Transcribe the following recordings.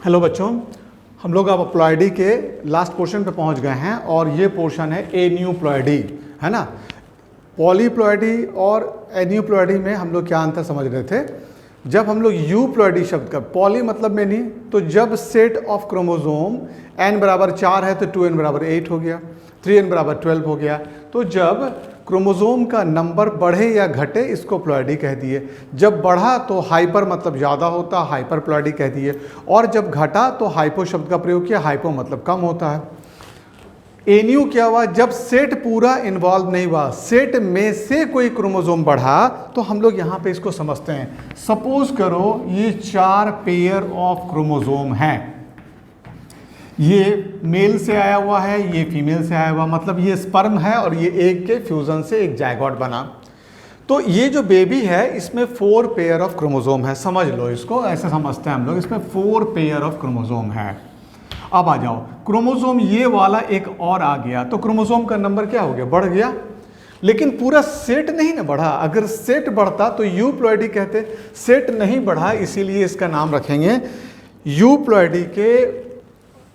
Hello बच्चों, हम लोग अब प्लॉयडी के लास्ट पोर्शन पे पहुंच गए हैं और ये पोर्शन है एन्यूप्लॉयडी, है ना। पॉलीप्लॉयडी और एन्यूप्लॉयडी में हम लोग क्या अंतर समझ रहे थे। जब हम लोग यूप्लॉयडी शब्द का पॉली मतलब में नहीं, तो जब सेट ऑफ क्रोमोसोम n बराबर 4 है तो 2n बराबर 8 हो गया, 3n बराबर 12 हो गया। तो जब क्रोमोसोम का नंबर बढ़े या घटे इसको प्लॉयडी कह दिए। जब बढ़ा तो हाइपर मतलब ज़्यादा होता, हाइपर प्लॉयडी कह दिए। और जब घटा तो हाइपो शब्द का प्रयोग किया, हाइपो मतलब कम होता है। एन्यू क्या हुआ, जब सेट पूरा इन्वॉल्व नहीं हुआ, सेट में से कोई क्रोमोसोम बढ़ा, तो हम लोग यहाँ पे इसको समझते हैं। सपोज करो ये 4 पेयर ऑफ क्रोमोसोम हैं, ये मेल से आया हुआ है, ये फीमेल से आया हुआ, मतलब ये स्पर्म है और ये एग के फ्यूजन से एक जायगोट बना। तो ये जो बेबी है इसमें 4 पेयर ऑफ क्रोमोसोम है, समझ लो इसको, ऐसे समझते हैं हम लोग, इसमें 4 पेयर ऑफ क्रोमोसोम है। अब आ जाओ, क्रोमोसोम ये वाला एक और आ गया तो क्रोमोसोम का नंबर क्या हो गया, बढ़ गया। लेकिन पूरा सेट नहीं ना बढ़ा। अगर सेट बढ़ता तो यूप्लॉयडी कहते, सेट नहीं बढ़ा इसीलिए इसका नाम रखेंगे यूप्लॉयडी के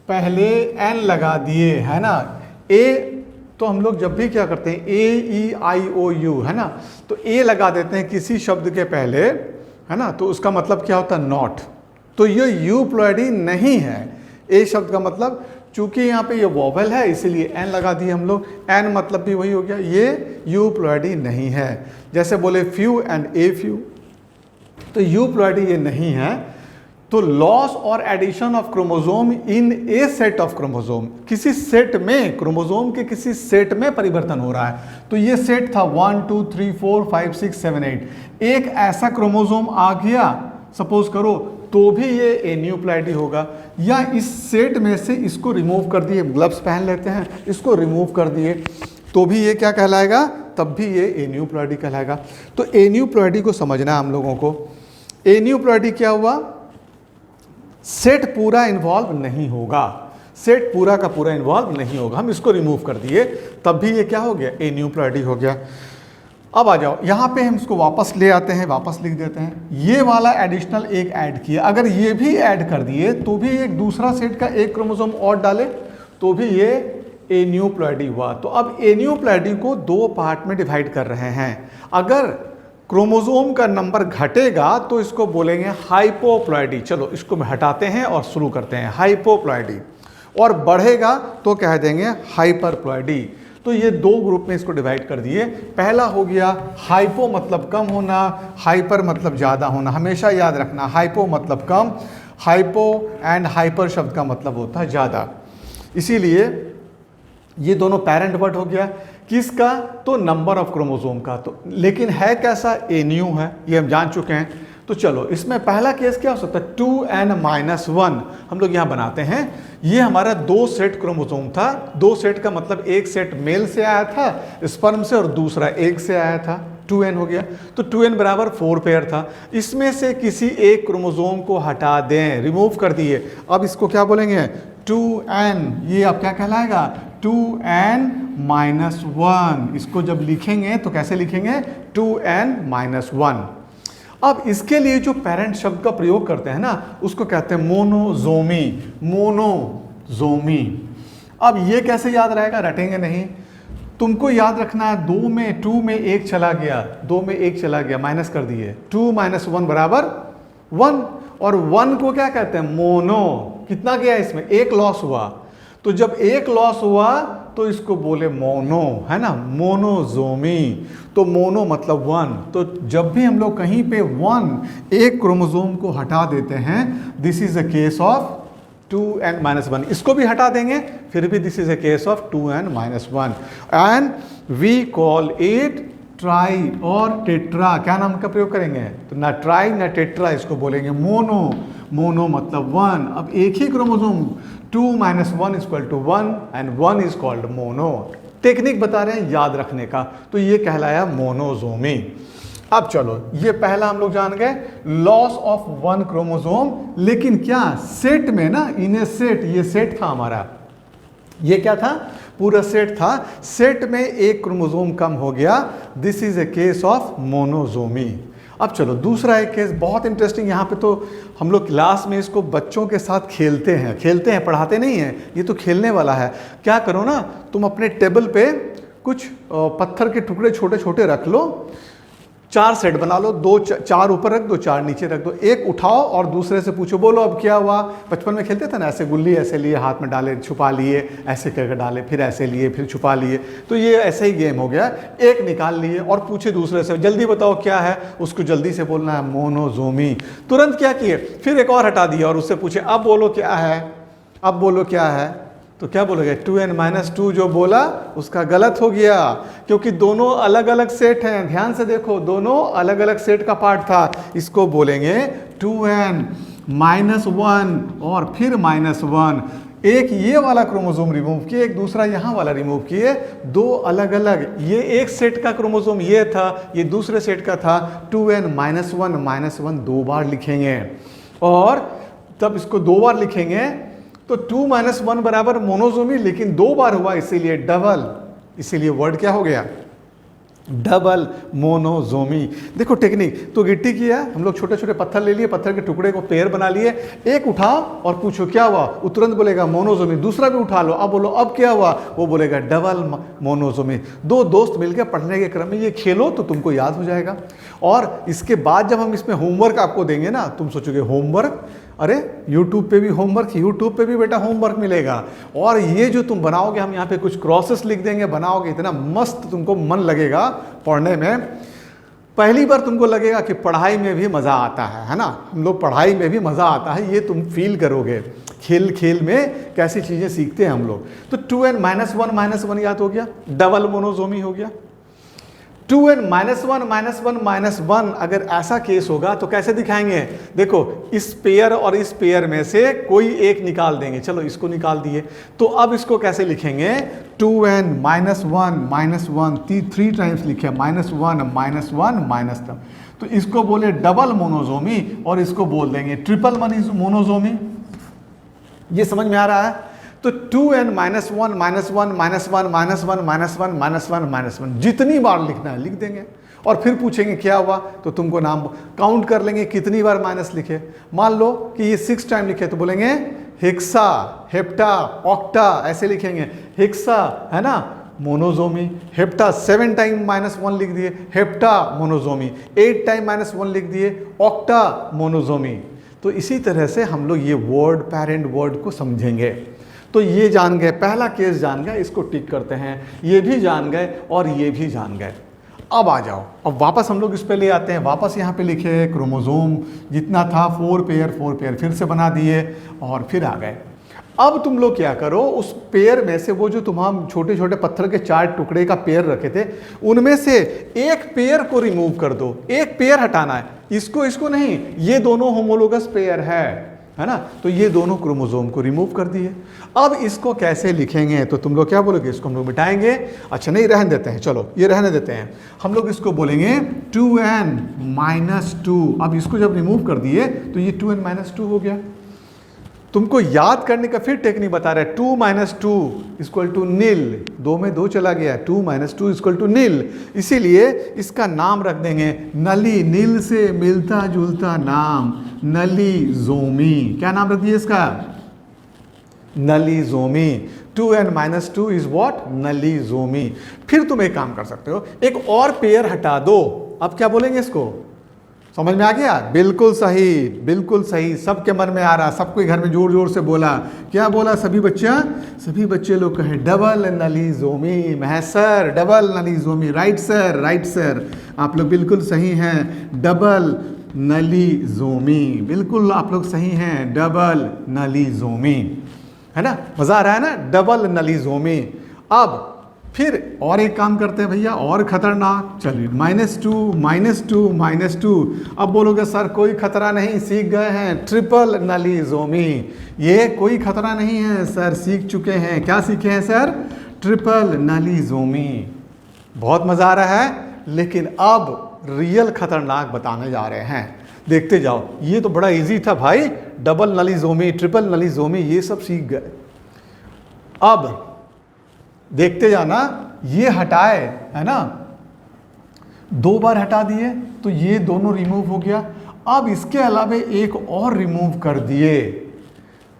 पहले एन लगा दिए, है ना। ए तो हम लोग जब भी क्या करते हैं, AEIOU, है ना, तो ए लगा देते हैं किसी शब्द के पहले, है ना, तो उसका मतलब क्या होता है, नॉट। तो ये यूप्लॉयडी नहीं है। ए शब्द का मतलब, चूंकि यहाँ पे ये वोवेल है इसीलिए एन लगा दिए हम लोग, एन मतलब भी वही हो गया, ये यूप्लॉयडी नहीं है। जैसे बोले फ्यू एंड ए फ्यू, तो यूप्लॉयडी ये नहीं है। तो लॉस और addition of chromosome in a set of chromosome, किसी सेट में, क्रोमोसोम के किसी सेट में परिवर्तन हो रहा है। तो ये सेट था 1 2 3 4 5 6 7 8, एक ऐसा क्रोमोसोम आ गया सपोज करो, तो भी ये एन्यूप्लॉयडी होगा। या इस सेट में से इसको रिमूव कर दिए, ग्लव्स पहन लेते हैं, इसको रिमूव कर दिए तो भी ये क्या कहलाएगा, तब भी ये एन्यूप्लॉयडी कहलाएगा। तो एन्यूप्लॉयडी को समझना है हम लोगों को। एन्यूप्लॉयडी क्या हुआ, सेट पूरा इन्वॉल्व नहीं होगा, सेट पूरा का पूरा इन्वॉल्व नहीं होगा, हम इसको रिमूव कर दिए तब भी ये क्या हो गया, एन्यूप्लॉयडी हो गया। अब आ जाओ, यहाँ पे हम इसको वापस ले आते हैं, वापस लिख देते हैं। ये वाला एडिशनल एक ऐड किया, अगर ये भी ऐड कर दिए तो भी एक दूसरा सेट का एक क्रोमोसोम और डाले तो भी ये एन्यूप्लॉयडी हुआ। तो अब एन्यूप्लॉयडी को 2 पार्ट में डिवाइड कर रहे हैं। अगर क्रोमोसोम का नंबर घटेगा तो इसको बोलेंगे हाइपोप्लॉयडी। चलो इसको हटाते हैं और शुरू करते हैं, हाइपोप्लॉयडी। और बढ़ेगा तो कह देंगे हाइपरप्लॉयडी। तो ये 2 ग्रुप में इसको डिवाइड कर दिए। पहला हो गया हाइपो मतलब कम होना, हाइपर मतलब ज़्यादा होना। हमेशा याद रखना, हाइपो मतलब कम, हाइपो एंड हाइपर शब्द का मतलब होता है ज़्यादा। इसीलिए ये दोनों पैरेंट वर्ड हो गया। किसका, तो नंबर ऑफ क्रोमोसोम का। तो लेकिन है कैसा, एन्यू है, ये हम जान चुके हैं। तो चलो इसमें पहला केस क्या हो सकता है, 2n-1 हम लोग यहाँ बनाते हैं। ये हमारा 2 सेट क्रोमोसोम था, 2 सेट का मतलब एक सेट मेल से आया था स्पर्म से और दूसरा एग से आया था, 2n हो गया। तो 2n बराबर 4 पेयर था। इसमें से किसी एक क्रोमोसोम को हटा दें, रिमूव कर दिए। अब इसको क्या बोलेंगे, 2n, ये अब क्या कहलाएगा, 2n-1। इसको जब लिखेंगे तो कैसे लिखेंगे, 2n-1। अब इसके लिए जो पेरेंट शब्द का प्रयोग करते हैं ना, उसको कहते हैं मोनोजोमी, मोनोजोमी। अब ये कैसे याद रहेगा, रटेंगे नहीं, तुमको याद रखना है 2 में 1 चला गया, 2 में 1 चला गया, माइनस कर दिए, 2 - 1 बराबर 1। और 1 को क्या कहते हैं, मोनो। कितना गया इसमें, 1 लॉस हुआ। तो जब 1 लॉस हुआ तो इसको बोले मोनो, है ना, मोनोजोमी। तो मोनो मतलब 1। तो जब भी हम लोग कहीं पे 1, एक क्रोमोसोम को हटा देते हैं, this is a case of 2n-1। इसको भी हटा देंगे फिर भी this is a case of 2n-1। And we call it tri और टेट्रा। क्या नाम का प्रयोग करेंगे, तो ना ट्राई ना टेट्रा, इसको बोलेंगे मोनो। मोनो मतलब 1। अब एक ही chromosome, 2 - 1 = 1 and 1 is called mono. Technique बता रहे हैं याद रखने का, तो ये कहलाया मोनोजोमी। अब चलो, ये पहला हम लोग जान गए, लॉस ऑफ 1 क्रोमोसोम। लेकिन क्या सेट में ना, इन ए सेट, ये सेट था हमारा, ये क्या था, पूरा सेट था, सेट में एक क्रोमोसोम कम हो गया, this is a case of monosomy. अब चलो दूसरा एक केस बहुत इंटरेस्टिंग। यहाँ पे तो हम लोग क्लास में इसको बच्चों के साथ खेलते हैं, पढ़ाते नहीं हैं, ये तो खेलने वाला है। क्या करो ना, तुम अपने टेबल पे कुछ पत्थर के टुकड़े छोटे छोटे रख लो, 4 सेट बना लो, 4 ऊपर रख दो, 4 नीचे रख दो, एक उठाओ और दूसरे से पूछो, बोलो अब क्या हुआ। बचपन में खेलते थे ना, ऐसे गुल्ली ऐसे लिए, हाथ में डाले, छुपा लिए, ऐसे करके डाले, फिर ऐसे लिए, फिर छुपा लिए। तो ये ऐसे ही गेम हो गया। एक निकाल लिए और पूछे दूसरे से, जल्दी बताओ क्या है। उसको जल्दी से बोलना है मोनोजोमी। तुरंत क्या किए, फिर एक और हटा दिया और उससे पूछे अब बोलो क्या है, अब बोलो क्या है। तो क्या बोलोगे, 2n-2 जो बोला उसका गलत हो गया, क्योंकि दोनों अलग अलग सेट हैं। ध्यान से देखो, दोनों अलग अलग सेट का पार्ट था। इसको बोलेंगे 2n-1 और फिर -1। एक ये वाला क्रोमोसोम रिमूव किए, एक दूसरा यहाँ वाला रिमूव किए, 2 अलग अलग। ये एक सेट का क्रोमोसोम ये था, ये दूसरे सेट का था। 2n-1 2 बार लिखेंगे और तब इसको 2 बार लिखेंगे तो 2-1 बराबर मोनोजोमी, लेकिन 2 बार हुआ इसीलिए डबल, इसीलिए वर्ड क्या हो गया, डबल मोनोजोमी। देखो टेक्निक तो गिट्टी की है, हम लोग छोटे छोटे पत्थर ले लिए, पत्थर के टुकड़े को पेयर बना लिए, एक उठाओ और पूछो क्या हुआ, वो तुरंत बोलेगा मोनोजोमी। दूसरा भी उठा लो, अब बोलो अब क्या हुआ, वो बोलेगा डबल मोनोजोमी। 2 दोस्त मिलकर पढ़ने के क्रम में ये खेलो तो तुमको याद हो जाएगा। और इसके बाद जब हम इसमें होमवर्क आपको देंगे ना, तुम सोचोगे होमवर्क, अरे यूट्यूब पे भी होमवर्क, यूट्यूब पे भी बेटा होमवर्क मिलेगा। और ये जो तुम बनाओगे, हम यहाँ पे कुछ क्रॉसेस लिख देंगे, बनाओगे, इतना मस्त तुमको मन लगेगा पढ़ने में। पहली बार तुमको लगेगा कि पढ़ाई में भी मज़ा आता है ना, हम लोग पढ़ाई में भी मज़ा आता है, ये तुम फील करोगे। खेल खेल में कैसी चीज़ें सीखते हैं हम लोग। तो 2n-1 याद हो गया, डबल मोनोजोमी हो गया। 2n-1 अगर ऐसा केस होगा तो कैसे दिखाएंगे, देखो इस पेयर और इस पेयर में से कोई एक निकाल देंगे। चलो इसको निकाल दिए, तो अब इसको कैसे लिखेंगे, 2n-1 3 टाइम्स लिखे, -1 तो इसको बोले डबल मोनोजोमी और इसको बोल देंगे ट्रिपल मोनोजोमी। ये समझ में आ रहा है। तो 2n-1 जितनी बार लिखना है लिख देंगे और फिर पूछेंगे क्या हुआ, तो तुमको नाम काउंट कर लेंगे कितनी बार माइनस लिखे। मान लो कि ये 6 टाइम लिखे तो बोलेंगे हेक्सा, हेप्टा, ऑक्टा, ऐसे लिखेंगे। हेक्सा है ना मोनोजोमी, हेप्टा 7 टाइम -1 लिख दिए, हेप्टा मोनोजोमी। 8 टाइम -1 लिख दिए, ऑक्टा मोनोजोमी। तो इसी तरह से हम लोग ये वर्ड, पेरेंट वर्ड को समझेंगे। तो ये जान गए, पहला केस जान गए, इसको टिक करते हैं। ये भी जान गए और ये भी जान गए। अब आ जाओ, अब वापस हम लोग इस पे ले आते हैं। वापस यहाँ पे लिखे क्रोमोसोम जितना था 4 पेयर फिर से बना दिए और फिर आ गए। अब तुम लोग क्या करो, उस पेयर में से वो जो तुम हम छोटे छोटे पत्थर के 4 टुकड़े का पेयर रखे थे, उनमें से एक पेयर को रिमूव कर दो। एक पेयर हटाना है, इसको नहीं, ये दोनों होमोलोगस पेयर है ना। तो ये दोनों क्रोमोसोम को रिमूव कर दिए। अब इसको कैसे लिखेंगे, तो तुम लोग क्या बोलोगे, इसको हम लोग मिटाएंगे। अच्छा नहीं, रहने देते हैं, चलो ये रहने देते हैं। हम लोग इसको बोलेंगे 2n-2। अब इसको जब रिमूव कर दिए तो ये 2n-2 हो गया। तुमको याद करने का फिर टेक्निक बता रहा है। 2 - 2 = नील, 2 में 2 चला गया, 2 - 2 = नील। इसीलिए इसका नाम रख देंगे नली, नील से मिलता जुलता नाम, नलीजोमी। क्या नाम रख दिए इसका, नलीजोमी। 2n-2 is what, नलीजोमी। फिर तुम एक काम कर सकते हो, एक और पेयर हटा दो। अब क्या बोलेंगे इसको, समझ में आ गया, बिल्कुल सही, बिल्कुल सही। सबके मन में आ रहा, सबको घर में जोर जोर से बोला। क्या बोला सभी बच्चे लोग कहे डबल नलीजोमी। महसर double nullisomy, right sir, right sir, आप लोग बिल्कुल सही हैं, डबल नलीजोमी, बिल्कुल आप लोग सही हैं, डबल नलीजोमी, है ना। मज़ा आ रहा है ना, डबल नलीजोमी। अब फिर और एक काम करते हैं भैया, और खतरनाक। चलिए -2 अब बोलोगे सर कोई खतरा नहीं, सीख गए हैं, ट्रिपल नलीजोमी। ये कोई खतरा नहीं है सर, सीख चुके हैं। क्या सीखे हैं सर, ट्रिपल नलीजोमी। बहुत मज़ा आ रहा है, लेकिन अब रियल खतरनाक बताने जा रहे हैं। देखते जाओ, ये तो बड़ा इजी था भाई, डबल नलीजोमी, ट्रिपल नलीजोमी, ये सब सीख गए। अब देखते जाना, ये हटाए, है ना, 2 बार हटा दिए तो ये दोनों रिमूव हो गया। अब इसके अलावा एक और रिमूव कर दिए,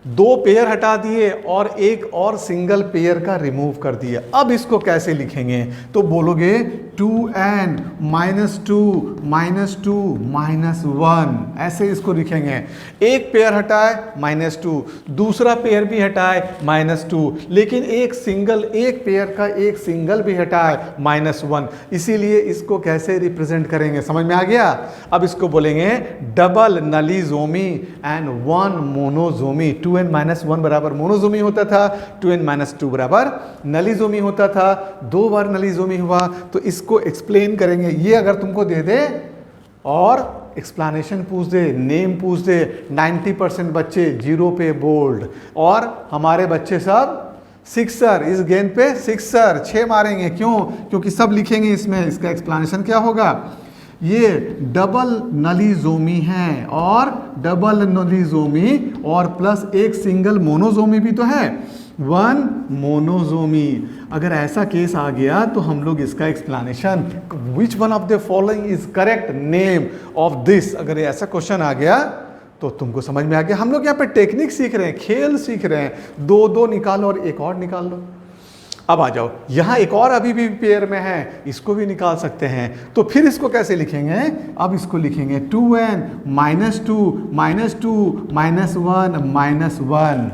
2 पेयर हटा दिए और एक और सिंगल पेयर का रिमूव कर दिया। अब इसको कैसे लिखेंगे? तो बोलोगे 2n -2 -1, ऐसे इसको लिखेंगे। एक पेयर हटाए -2, दूसरा पेयर भी हटाए -2, लेकिन एक पेयर का एक सिंगल भी हटाए -1। इसीलिए इसको कैसे रिप्रेजेंट करेंगे, समझ में आ गया? अब इसको बोलेंगे डबल नलीजोमी एंड 1 मोनोजोमी। 2n - 1 बराबर मोनोजोमी होता था, 2n - 2 बराबर नलीजोमी होता था। 2 बार नलीजोमी हुआ तो इसको एक्सप्लेन करेंगे। ये अगर तुमको दे दे और एक्सप्लेनेशन पूछ दे, नेम पूछ दे, 90% बच्चे 0 पे बोल्ड, और हमारे बच्चे सब सिक्सर, इस गेंद पे सिक्सर 6 मारेंगे। क्यों? क्योंकि सब लिखेंगे इसमें। इसका एक्सप्लेनेशन क्या होगा? ये डबल नलीजोमी है और डबल नलीजोमी और प्लस एक सिंगल मोनोजोमी भी तो है, 1 मोनोजोमी। अगर ऐसा केस आ गया तो हम लोग इसका explanation, which one of the following is correct name of this, अगर ऐसा क्वेश्चन आ गया तो तुमको समझ में आ गया। हम लोग यहाँ पे टेक्निक सीख रहे हैं, खेल सीख रहे हैं। 2 निकालो और एक और निकाल लो। अब आ जाओ, यहाँ एक और अभी भी पेयर में है, इसको भी निकाल सकते हैं। तो फिर इसको कैसे लिखेंगे? अब इसको लिखेंगे 2n -2 -1 -1।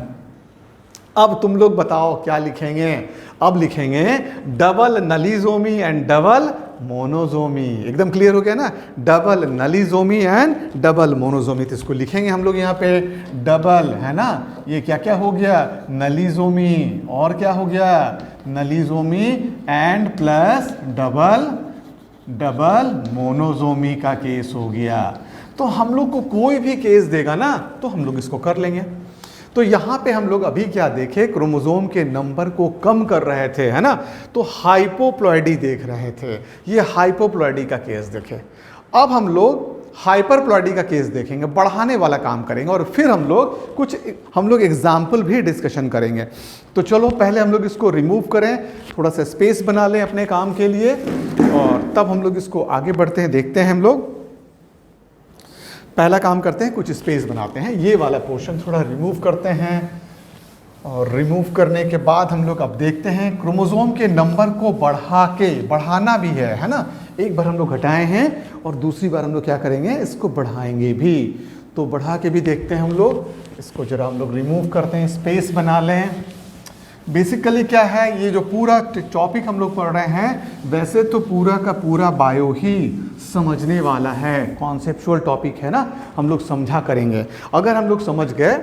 अब तुम लोग बताओ क्या लिखेंगे? अब लिखेंगे double nullisomy and double monosomy. एकदम क्लियर हो गया ना? Double nullisomy and double monosomy. तो इसको लिखेंगे हम लोग यहाँ पे डबल, है ना? ये क्या क्या हो गया? नलीजोमी, और क्या हो गया? नलीजोमी एंड प्लस डबल मोनोजोमी का केस हो गया। तो हम लोग को कोई भी केस देगा ना तो हम लोग इसको कर लेंगे। तो यहाँ पे हम लोग अभी क्या देखे? क्रोमोसोम के नंबर को कम कर रहे थे, है ना? तो हाइपोप्लॉइडी देख रहे थे, ये हाइपोप्लॉइडी का केस देखे। अब हम लोग हाइपरप्लॉइडी का केस देखेंगे, बढ़ाने वाला काम करेंगे, और फिर हम लोग एग्जाम्पल भी डिस्कशन करेंगे। तो चलो पहले हम लोग इसको रिमूव करें, थोड़ा सा स्पेस बना लें अपने काम के लिए, और तब हम लोग इसको आगे बढ़ते हैं। देखते हैं हम लोग पहला काम करते हैं, कुछ स्पेस बनाते हैं। ये वाला पोर्शन थोड़ा रिमूव करते हैं, और रिमूव करने के बाद हम लोग अब देखते हैं क्रोमोसोम के नंबर को बढ़ाना भी है ना? एक बार हम लोग घटाए हैं और दूसरी बार हम लोग क्या करेंगे? इसको बढ़ाएंगे भी। तो बढ़ा के भी देखते हैं हम लोग। इसको जरा हम लोग रिमूव करते हैं, स्पेस बना लें। बेसिकली क्या है, ये जो पूरा टॉपिक हम लोग पढ़ रहे हैं, वैसे तो पूरा का पूरा बायो ही समझने वाला है, कॉन्सेप्चुअल टॉपिक है ना, हम लोग समझा करेंगे। अगर हम लोग समझ गए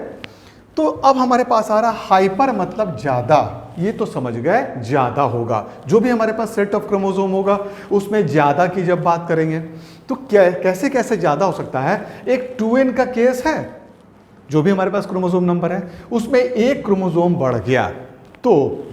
तो अब हमारे पास आ रहा हाइपर मतलब ज़्यादा, ये तो समझ गए ज़्यादा होगा। जो भी हमारे पास सेट ऑफ क्रोमोसोम होगा उसमें ज़्यादा की जब बात करेंगे तो कैसे कैसे ज़्यादा हो सकता है? एक 2n का केस है, जो भी हमारे पास क्रोमोसोम नंबर है उसमें एक क्रोमोसोम बढ़ गया, तो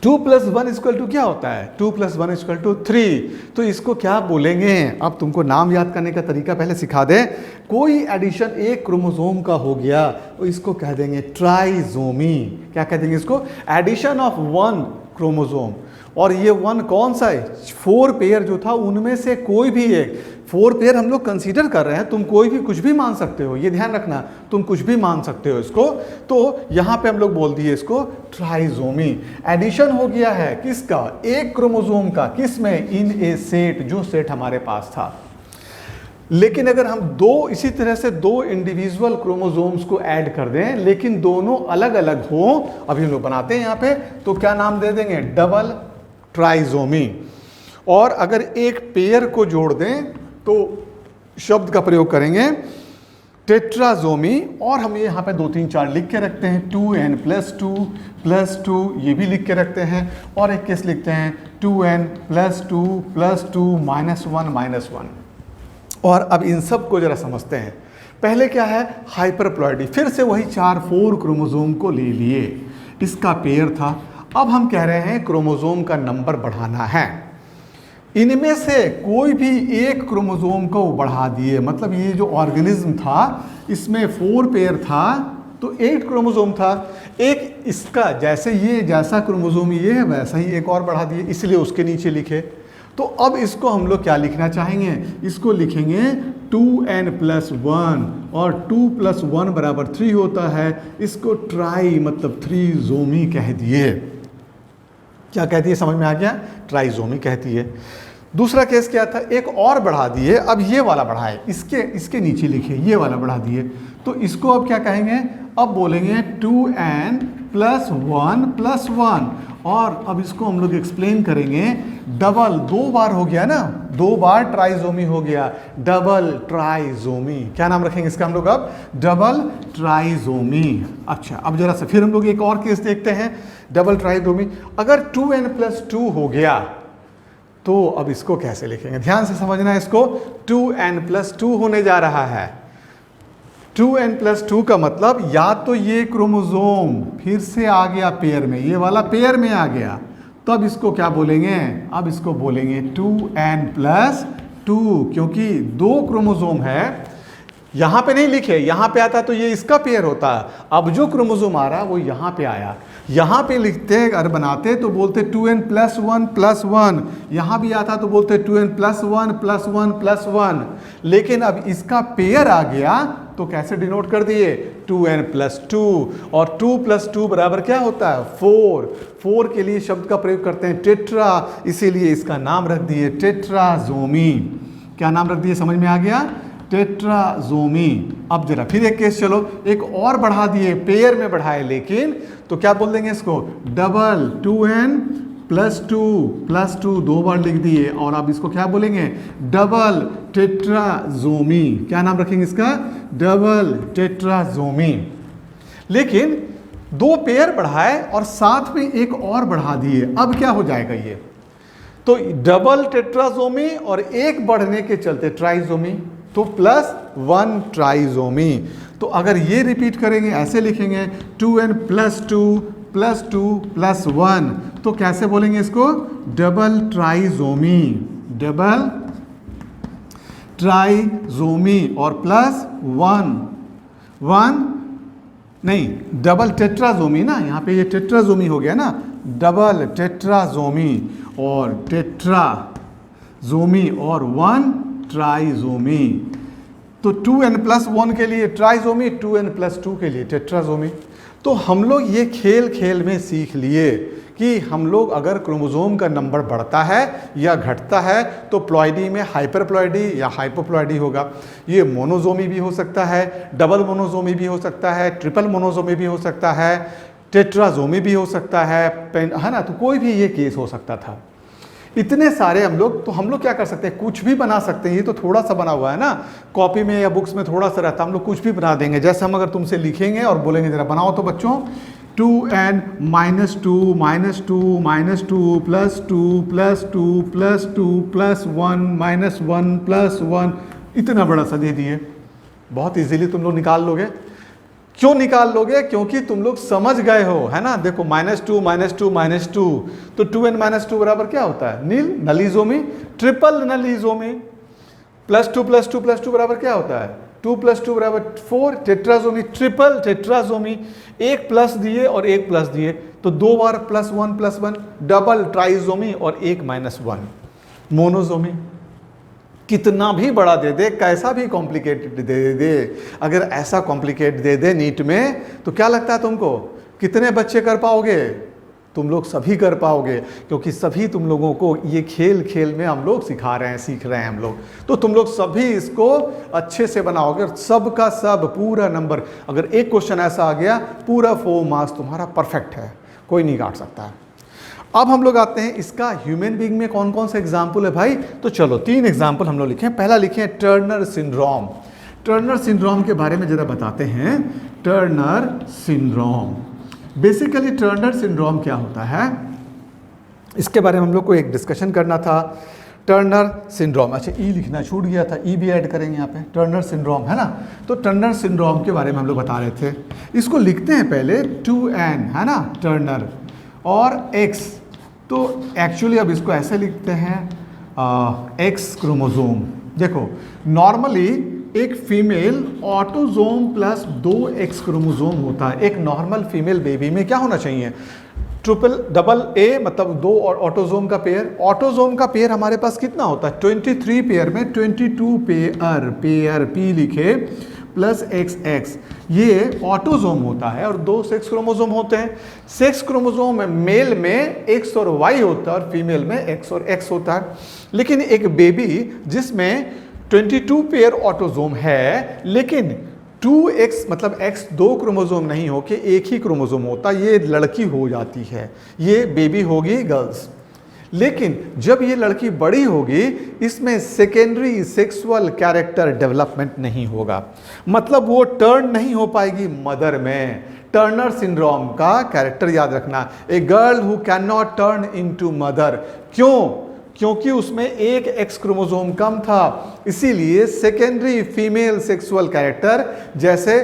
2 + 1 = क्या होता है? 2 + 1 = 3। तो इसको क्या बोलेंगे? अब तुमको नाम याद करने का तरीका पहले सिखा दें। कोई एडिशन एक क्रोमोसोम का हो गया तो इसको कह देंगे ट्राइजोमी। क्या कह देंगे इसको? Addition of 1 chromosome. और ये 1 कौन सा है? 4 पेयर जो था उनमें से कोई भी एक, 4 पेयर हम लोग कंसीडर कर रहे हैं। तुम कोई भी कुछ भी मान सकते हो, ये ध्यान रखना, तुम कुछ भी मान सकते हो इसको। तो यहाँ पे हम लोग बोल दिए इसको ट्राइजोमी। एडिशन हो गया है किसका? एक क्रोमोसोम का। किस में? इन ए सेट, जो सेट हमारे पास था। लेकिन अगर हम इसी तरह से 2 इंडिविजुअल क्रोमोसोम्स को ऐड कर दें, लेकिन दोनों अलग अलग हों, अभी हम लोग बनाते हैं यहाँ पे, तो क्या नाम दे देंगे? Double trisomy. और अगर एक पेयर को जोड़ दें तो शब्द का प्रयोग करेंगे टेट्राजोमी। और हम ये यहाँ पे 2 3 4 लिख के रखते हैं, 2n + 2 ये भी लिख के रखते हैं। और एक केस लिखते हैं 2n + 2 + 2 -1 -1। और अब इन सब को जरा समझते हैं। पहले क्या है? हाइपरप्लॉइडी। फिर से वही 4 क्रोमोसोम को ले लिए, इसका पेयर था। अब हम कह रहे हैं क्रोमोसोम का नंबर बढ़ाना है। इनमें से कोई भी एक क्रोमोसोम को बढ़ा दिए, मतलब ये जो ऑर्गेनिज्म था इसमें 4 पेयर था तो 8 क्रोमोसोम था। एक इसका जैसा क्रोमोसोम ये है वैसा ही एक और बढ़ा दिए, इसलिए उसके नीचे लिखे। तो अब इसको हम लोग क्या लिखना चाहेंगे, इसको लिखेंगे 2n+1 और 2+1 बराबर 3 होता है। इसको ट्राई मतलब थ्रीजोमी कह दिए। क्या कहती है, समझ में आ गया, ट्राइजोमी कहती है। दूसरा केस क्या था, एक और बढ़ा दिए, अब ये वाला बढ़ाए, इसके नीचे लिखे ये वाला बढ़ा दिए, तो इसको अब क्या कहेंगे, अब बोलेंगे 2n+1+1 और अब इसको हम लोग एक्सप्लेन करेंगे डबल, 2 बार हो गया ना, 2 बार ट्राइजोमी हो गया, डबल ट्राइजोमी। क्या नाम रखेंगे इसका हम लोग, अब डबल ट्राइजोमी। अच्छा, अब जरा सा फिर हम लोग एक और केस देखते हैं, डबल ट्राइजोमी। अगर 2n+2 हो गया तो अब इसको कैसे लिखेंगे, ध्यान से समझना है इसको। 2n+2 होने जा रहा है। 2n+2 का मतलब या तो ये क्रोमोसोम फिर से आ गया पेयर में, ये वाला पेयर में आ गया, तो अब इसको क्या बोलेंगे, अब इसको बोलेंगे 2n+2, क्योंकि 2 क्रोमोसोम है। यहां पे नहीं लिखे, यहां पे आता तो ये इसका पेयर होता। अब जो क्रोमोसोम आ रहा वो यहां पे आया, यहां पे लिखते अगर बनाते तो बोलते 2n+1+1, यहां भी आता तो बोलते 2n+1+1+1, लेकिन अब इसका पेयर आ गया तो कैसे डिनोट कर दिए, 2n+2, और 2+2 बराबर क्या होता है, 4 के लिए शब्द का प्रयोग करते हैं टेट्रा, इसीलिए इसका नाम रख दिए टेट्राजोमी। क्या नाम रख दिए, समझ में आ गया, टेट्राजोमी। अब जरा फिर एक केस, चलो एक और बढ़ा दिए, पेयर में बढ़ाए, लेकिन तो क्या बोल देंगे इसको, डबल 2n+2+2 2 बार लिख दिए, और अब इसको क्या बोलेंगे, डबल टेट्राजोमी। क्या नाम रखेंगे इसका, डबल टेट्राजोमी। लेकिन 2 पेयर बढ़ाए और साथ में एक और बढ़ा दिए, अब क्या हो जाएगा ये, तो डबल टेट्राजोमी और एक बढ़ने के चलते ट्राइजोमी, तो +1 ट्राइजोमी। तो अगर ये रिपीट करेंगे, ऐसे लिखेंगे 2n+2+2+1, तो कैसे बोलेंगे इसको, डबल ट्राइजोमी, डबल ट्राइजोमी, और +1 नहीं, डबल टेट्राजोमी ना, यहाँ पे ये टेट्राजोमी हो गया ना, डबल टेट्राजोमी और टेट्राजोमी और 1 ट्राइजोमी। तो 2n+1 के लिए ट्राइजोमी, 2n+2 के लिए टेट्राजोमी। तो हम लोग ये खेल खेल में सीख लिए कि हम लोग अगर क्रोमोसोम का नंबर बढ़ता है या घटता है तो प्लॉइडी में हाइपरप्लॉइडी या हाइपोप्लॉइडी होगा। ये मोनोजोमी भी हो सकता है, डबल मोनोजोमी भी हो सकता है, ट्रिपल मोनोजोमी भी हो सकता है, टेट्राजोमी भी हो सकता है ना, तो कोई भी ये केस हो सकता था। इतने सारे हम लोग क्या कर सकते हैं, कुछ भी बना सकते हैं। ये तो थोड़ा सा बना हुआ है ना, कॉपी में या बुक्स में थोड़ा सा रहता, हम लोग कुछ भी बना देंगे। जैसे हम अगर तुमसे लिखेंगे और बोलेंगे जरा बनाओ तो बच्चों, 2n-2 -2 -2 +2 +2 +1 -1 इतना बड़ा सा दे दिए, बहुत इजीली तुम लोग निकाल लोगे। क्यों निकाल लोगे, क्योंकि तुम लोग समझ गए हो, है ना। देखो -2 -2 -2, तो 2n-2 बराबर क्या होता है, नील, नलीजोमी, ट्रिपल नलीजोमी। +2 +2 +2 बराबर क्या होता है, 2 + 2 बराबर 4, टेट्राजोमी, ट्रिपल टेट्राजोमी। एक प्लस दिए और एक प्लस दिए, तो 2 बार +1+1, डबल ट्राइजोमी और एक -1 मोनोजोमी। कितना भी बड़ा दे दे, कैसा भी कॉम्प्लिकेटेड दे दे, अगर ऐसा कॉम्प्लिकेट दे दे नीट में, तो क्या लगता है तुमको, कितने बच्चे कर पाओगे, तुम लोग सभी कर पाओगे, क्योंकि सभी तुम लोगों को ये खेल खेल में हम लोग सिखा रहे हैं, सीख रहे हैं हम लोग। तो तुम लोग सभी इसको अच्छे से बनाओगे, सब का सब पूरा नंबर। अगर एक क्वेश्चन ऐसा आ गया, पूरा 4 मार्क्स तुम्हारा परफेक्ट है, कोई नहीं काट सकता है। अब हम लोग आते हैं इसका ह्यूमन बीइंग में कौन कौन से एग्जाम्पल है भाई, तो चलो 3 एग्जाम्पल हम लोग लिखें। पहला लिखें टर्नर सिंड्रोम। टर्नर सिंड्रोम के बारे में जरा बताते हैं। Turner syndrome, basically Turner syndrome क्या होता है, इसके बारे में हम लोग को एक डिस्कशन करना था। टर्नर सिंड्रोम, अच्छा ई लिखना छूट गया था, ई भी ऐड करेंगे यहाँ पे, टर्नर सिंड्रोम है ना। तो टर्नर सिंड्रोम के बारे में हम लोग बता रहे थे। इसको लिखते हैं पहले 2n, है ना, टर्नर और x, तो एक्चुअली अब इसको ऐसे लिखते हैं x क्रोमोसोम। देखो नॉर्मली एक फीमेल ऑटोजोम +2 x क्रोमोसोम होता है। एक नॉर्मल फीमेल बेबी में क्या होना चाहिए, ट्रिपल डबल ए मतलब दो ऑटोजोम का पेयर। ऑटोजोम का पेयर हमारे पास कितना होता है 23 पेयर में 22 पेयर पी लिखे प्लस XX, ये ऑटोजोम होता है और दो सेक्स क्रोमोजोम होते हैं। सेक्स क्रोमोजोम मेल में X और Y होता है और फीमेल में X और X होता है। लेकिन एक बेबी जिसमें 22 पेयर ऑटोजोम है लेकिन 2X मतलब X दो क्रोमोजोम नहीं हो के एक ही क्रोमोजोम होता, ये लड़की हो जाती है, ये बेबी होगी गर्ल्स। लेकिन जब ये लड़की बड़ी होगी इसमें सेकेंडरी सेक्सुअल कैरेक्टर डेवलपमेंट नहीं होगा, मतलब वो टर्न नहीं हो पाएगी मदर में। टर्नर सिंड्रोम का कैरेक्टर याद रखना, a girl who can not turn into mother. क्यों? क्योंकि उसमें एक एक्स क्रोमोसोम कम था, इसीलिए सेकेंडरी फीमेल सेक्सुअल कैरेक्टर जैसे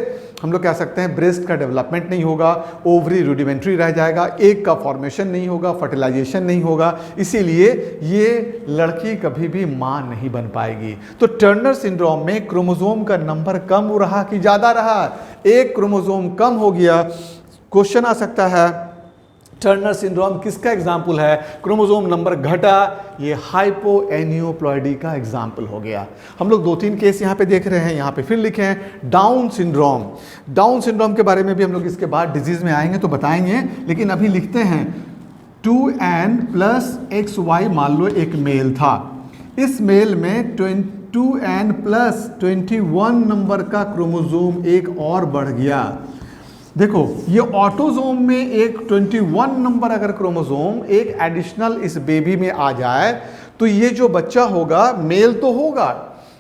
हम लोग कह सकते हैं ब्रेस्ट का डेवलपमेंट नहीं होगा, ओवरी रूडिमेंट्री रह जाएगा, एग का फॉर्मेशन नहीं होगा, फर्टिलाइजेशन नहीं होगा, इसीलिए ये लड़की कभी भी मां नहीं बन पाएगी। तो टर्नर सिंड्रोम में क्रोमोसोम का नंबर कम रहा कि ज्यादा रहा? एक क्रोमोसोम कम हो गया। क्वेश्चन आ सकता है टर्नर सिंड्रोम किसका एग्जाम्पल है? क्रोमोसोम नंबर घटा, ये हाइपोएनियोप्लॉइडी का एग्जाम्पल हो गया। हम लोग 2-3 केस यहाँ पे देख रहे हैं, यहाँ पे फिर लिखे हैं डाउन सिंड्रोम। डाउन सिंड्रोम के बारे में भी हम लोग इसके बाद डिजीज में आएंगे तो बताएंगे, लेकिन अभी लिखते हैं 2n प्लस XY मान लो एक मेल था, इस मेल में 2n प्लस 21 नंबर का क्रोमोसोम एक और बढ़ गया। देखो ये ऑटोजोम में एक 21 नंबर अगर क्रोमोसोम एक एडिशनल इस बेबी में आ जाए तो ये जो बच्चा होगा मेल तो होगा,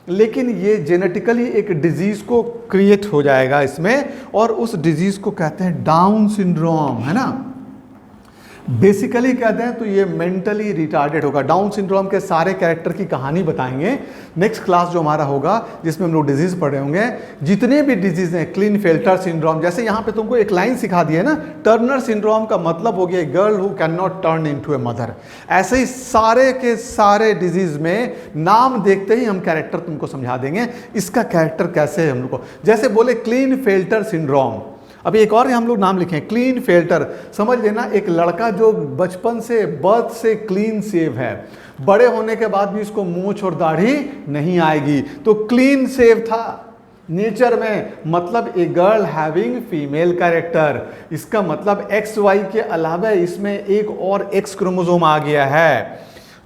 लेकिन ये जेनेटिकली एक डिजीज को क्रिएट हो जाएगा इसमें, और उस डिजीज को कहते हैं डाउन सिंड्रोम, है ना। बेसिकली कहते हैं तो ये मेंटली रिटार्डेड होगा। डाउन सिंड्रोम के सारे कैरेक्टर की कहानी बताएंगे नेक्स्ट क्लास जो हमारा होगा, जिसमें हम लोग डिजीज पढ़ रहे होंगे। जितने भी डिजीज हैं, क्लिनफेल्टर सिंड्रोम, जैसे यहाँ पे तुमको एक लाइन सिखा दी है ना, टर्नर सिंड्रोम का मतलब हो गया girl who can not turn into a mother. ऐसे ही सारे के सारे डिजीज में नाम देखते ही हम कैरेक्टर तुमको समझा देंगे, इसका कैरेक्टर कैसे है हम लोग को। जैसे बोले क्लिनफेल्टर सिंड्रोम, अभी एक और हम लोग नाम लिखें क्लिनफेल्टर, समझ लेना एक लड़का जो बचपन से बर्थ से क्लीन सेव है, बड़े होने के बाद भी इसको मूंछ और दाढ़ी नहीं आएगी, तो क्लीन सेव था नेचर में, मतलब a girl having female character. इसका मतलब XY के अलावा इसमें एक और X क्रोमोसोम आ गया है।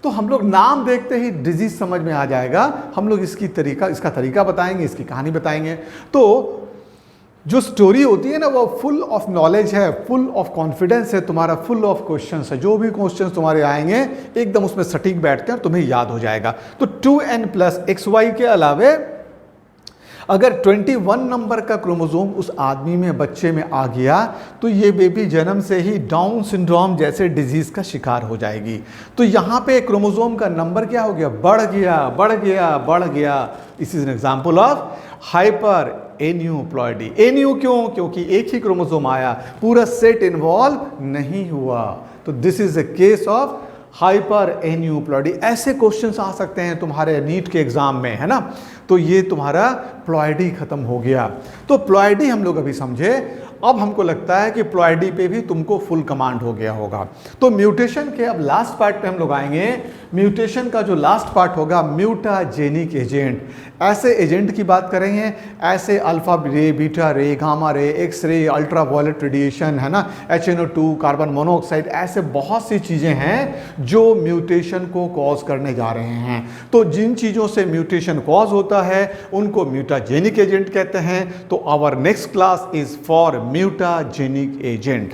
तो हम लोग नाम देखते ही डिजीज समझ में आ जाएगा, हम लोग इसका तरीका बताएंगे, इसकी कहानी बताएंगे। तो जो स्टोरी होती है ना वो फुल ऑफ नॉलेज है, फुल ऑफ कॉन्फिडेंस है तुम्हारा, फुल ऑफ क्वेश्चंस है। जो भी क्वेश्चंस तुम्हारे आएंगे एकदम उसमें सटीक बैठते हैं और तुम्हें याद हो जाएगा। तो 2n प्लस XY के अलावे अगर 21 नंबर का क्रोमोसोम उस आदमी में, बच्चे में आ गया तो ये बेबी जन्म से ही डाउन सिंड्रोम जैसे डिजीज का शिकार हो जाएगी। तो यहाँ पे क्रोमोसोम का नंबर क्या हो गया? बढ़ गया, बढ़ गया, बढ़ गया। This is an example of hyper aneuploidy. Aneu क्यों? क्योंकि एक ही क्रोमोसोम आया, पूरा सेट इन्वॉल्व नहीं हुआ। तो this is a case of hyper aneuploidy. ऐसे क्वेश्चंस आ सकते हैं तुम्हारे नीट के एग्जाम में, है ना। तो ये तुम्हारा प्लॉइडी खत्म हो गया। तो प्लॉइडी हम लोग अभी समझे, अब हमको लगता है कि प्लॉइडी पे भी तुमको फुल कमांड हो गया होगा। तो म्यूटेशन के अब लास्ट पार्ट पे हम लोग आएंगे। म्यूटेशन का जो लास्ट पार्ट होगा म्यूटाजेनिक एजेंट। ऐसे एजेंट की बात करेंगे, ऐसे अल्फा रे, बीटा रे, gamma ray, X ray, ultra violet radiation, है ना, HNO2, कार्बन मोनोऑक्साइड, ऐसे बहुत सी चीज़ें हैं जो म्यूटेशन को कॉज करने जा रहे हैं। तो जिन चीज़ों से म्यूटेशन कॉज होता है उनको म्यूटाजेनिक एजेंट कहते हैं। तो our next class is for mutagenic agent.